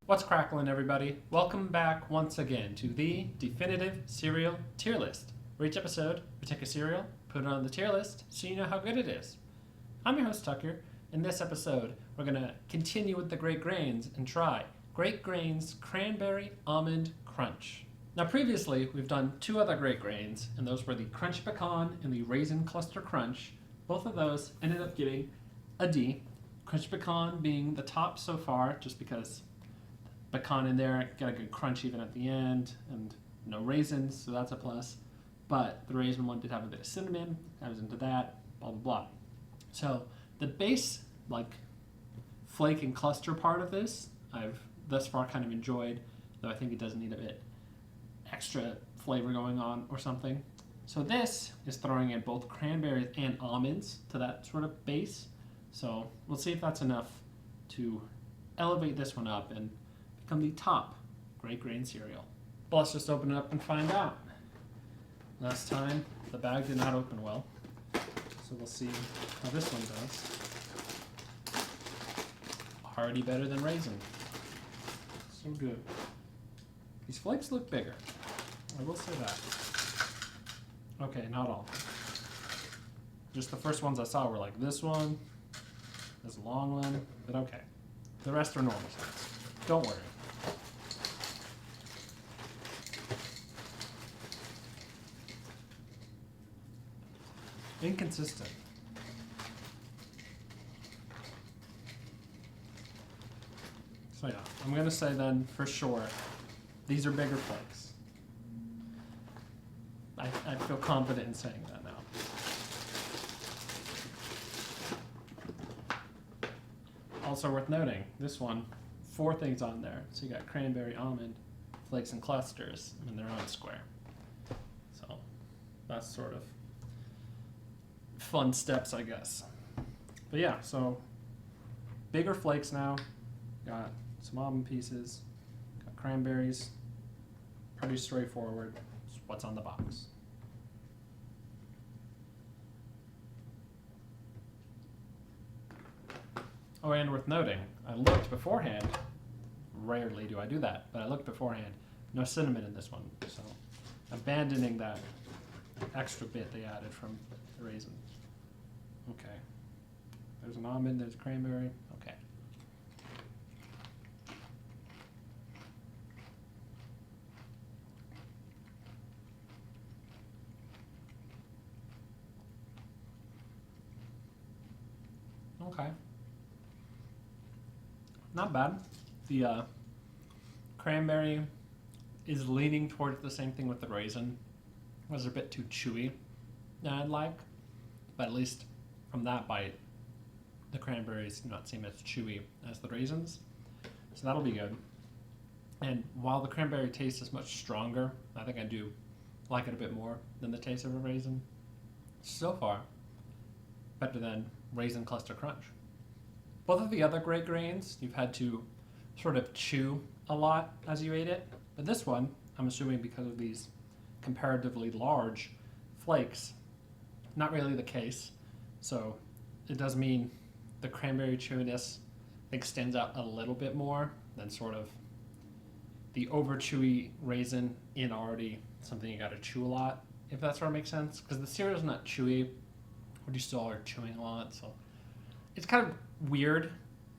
What's cracklin', everybody? Welcome back once again to the definitive cereal tier list, where each episode we take a cereal, put it on the tier list, so you know how good it is. I'm your host Tucker. In this episode, we're gonna continue with the Great Grains and try Great Grains Cranberry Almond Crunch. Now, previously we've done two other Great Grains, and those were the Crunch Pecan and the Raisin Cluster Crunch. Both of those ended up getting a D. Crunch Pecan being the top so far, just because pecan in there, got a good crunch even at the end, and no raisins, so that's a plus. But the raisin one did have a bit of cinnamon. I was into that, blah blah blah. So the base, like, flake and cluster part of this, I've thus far kind of enjoyed, though I think it does need a bit extra flavor going on or something. So this is throwing in both cranberries and almonds to that sort of base. So we'll see if that's enough to elevate this one up and become the top Great Grain cereal. Well, let's just open it up and find out. Last time, the bag did not open well, so we'll see how this one does. Already better than raisin. So good. These flakes look bigger. I will say that. Okay, not all. Just the first ones I saw were like this one, this long one, but okay. The rest are normal size. Don't worry. Inconsistent. So yeah, I'm gonna say then for sure, these are bigger flakes. I feel confident in saying that now. Also worth noting, this one, 4 things on there. So you got cranberry, almond, flakes, and clusters in their own square. So that's sort of fun steps, I guess. But yeah, so bigger flakes now. Got some almond pieces, got cranberries. Pretty straightforward. It's what's on the box. Oh, and worth noting, I looked beforehand. Rarely do I do that, but I looked beforehand. No cinnamon in this one, so abandoning that extra bit they added from the raisin. Okay. There's an almond, there's cranberry. Okay. Okay. Not bad. The cranberry is leaning towards the same thing with the raisin. It was a bit too chewy than I'd like, but at least from that bite, the cranberries do not seem as chewy as the raisins, so that'll be good. And while the cranberry taste is much stronger, I think I do like it a bit more than the taste of a raisin. So far, better than Raisin Cluster Crunch. Both of the other Great Grains, you've had to sort of chew a lot as you ate it, but this one, I'm assuming because of these comparatively large flakes, not really the case. So it does mean the cranberry chewiness, I think, stands out a little bit more than sort of the over chewy raisin in already something you gotta chew a lot, if that sort of makes sense. Because the cereal's not chewy, but you still are chewing a lot, so it's kind of weird,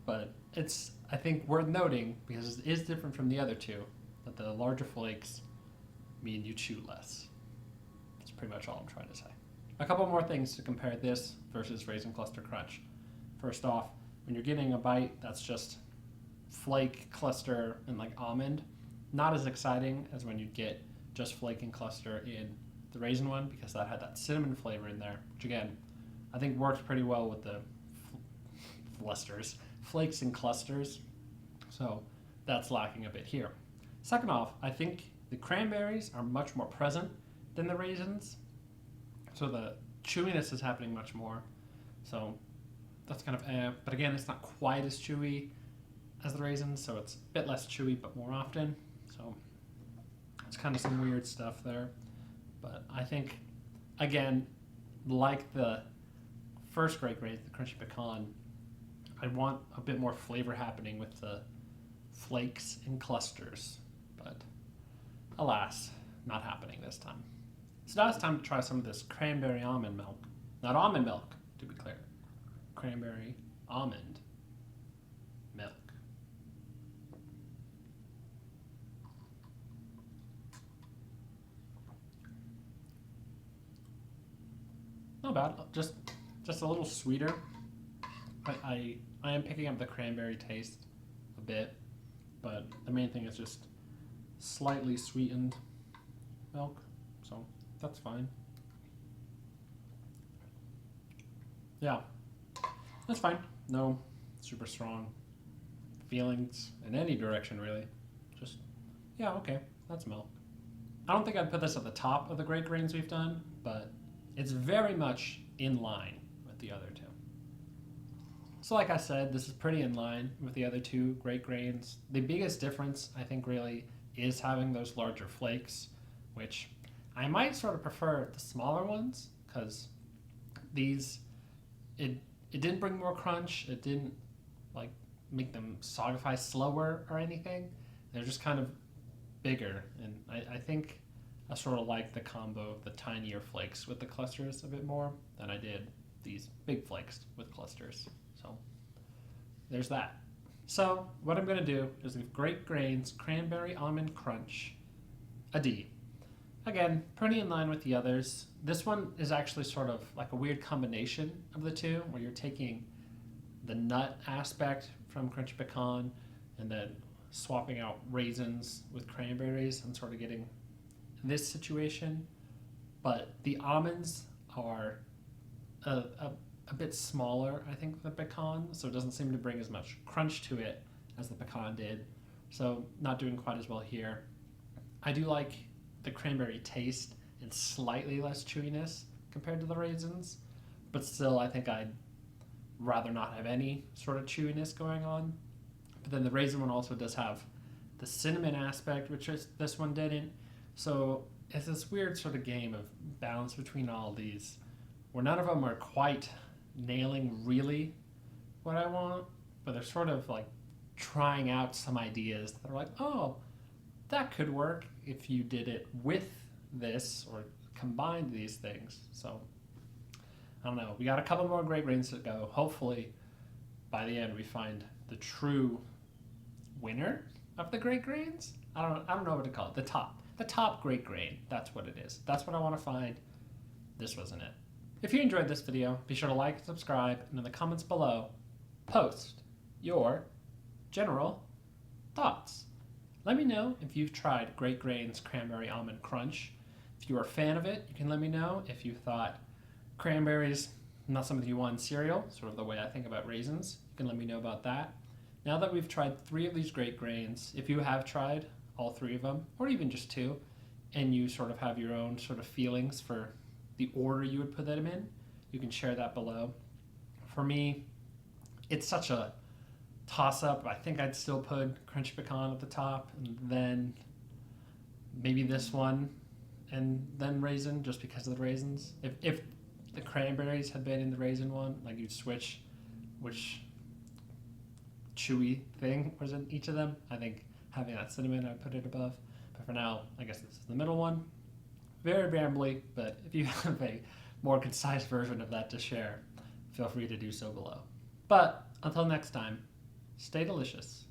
but it's, I think, worth noting because it is different from the other two, that the larger flakes mean you chew less. That's pretty much all I'm trying to say. A couple more things to compare this versus Raisin Cluster Crunch. First off, when you're getting a bite that's just flake, cluster, and like almond, not as exciting as when you get just flake and cluster in the raisin one, because that had that cinnamon flavor in there, which again, I think works pretty well with the flakes and clusters. So that's lacking a bit here. Second off, I think the cranberries are much more present than the raisins. So the chewiness is happening much more. So that's kind of but again, it's not quite as chewy as the raisins, so it's a bit less chewy but more often. So it's kind of some weird stuff there. But I think, again, like the first Great Grain, the Crunchy Pecan, I want a bit more flavor happening with the flakes and clusters, but alas, not happening this time. So now it's time to try some of this cranberry almond milk. Not almond milk, to be clear. Cranberry almond milk. Not bad, just a little sweeter. I am picking up the cranberry taste a bit, but the main thing is just slightly sweetened milk, so that's fine. Yeah, that's fine. No super strong feelings in any direction, really. Just, yeah, okay, that's milk. I don't think I'd put this at the top of the great grains we've done, but it's very much in line with the other two. So like I said, this is pretty in line with the other two great grains. The biggest difference, I think, really is having those larger flakes, which I might sort of prefer the smaller ones, because these, it didn't bring more crunch, it didn't like make them sogify slower or anything. They're just kind of bigger, and I think I sort of like the combo of the tinier flakes with the clusters a bit more than I did these big flakes with clusters. So there's that. So what I'm going to do is with Great Grains Cranberry Almond Crunch, a D. Again, pretty in line with the others. This one is actually sort of like a weird combination of the two, where you're taking the nut aspect from Crunchy Pecan and then swapping out raisins with cranberries and sort of getting this situation. But the almonds are a bit smaller, I think, than the pecan, so it doesn't seem to bring as much crunch to it as the pecan did. So not doing quite as well here. I do like the cranberry taste and slightly less chewiness compared to the raisins, but still I think I'd rather not have any sort of chewiness going on. But then the raisin one also does have the cinnamon aspect, which this one didn't. So it's this weird sort of game of balance between all these, where none of them are quite nailing really what I want, but they're sort of like trying out some ideas that are like, oh, that could work if you did it with this or combined these things. So I don't know. We got a couple more great grains to go. Hopefully by the end we find the true winner of the great grains. I don't know what to call it. The top great grain. That's what it is. That's what I want to find. This wasn't it. If you enjoyed this video, be sure to like and subscribe, and in the comments below, post your general thoughts. Let me know if you've tried Great Grains Cranberry Almond Crunch. If you're a fan of it, you can let me know. If you thought cranberries, not something you want in cereal, sort of the way I think about raisins, you can let me know about that. Now that we've tried 3 of these great grains, if you have tried all 3 of them, or even just 2, and you sort of have your own sort of feelings for the order you would put them in, you can share that below. For me, it's such a toss-up. I think I'd still put Crunchy Pecan at the top, and then maybe this one, and then raisin, just because of the raisins. If the cranberries had been in the raisin one, like you'd switch which chewy thing was in each of them. I think having that cinnamon, I'd put it above. But for now, I guess this is the middle one. Very rambly, but if you have a more concise version of that to share, feel free to do so below. But until next time, stay delicious.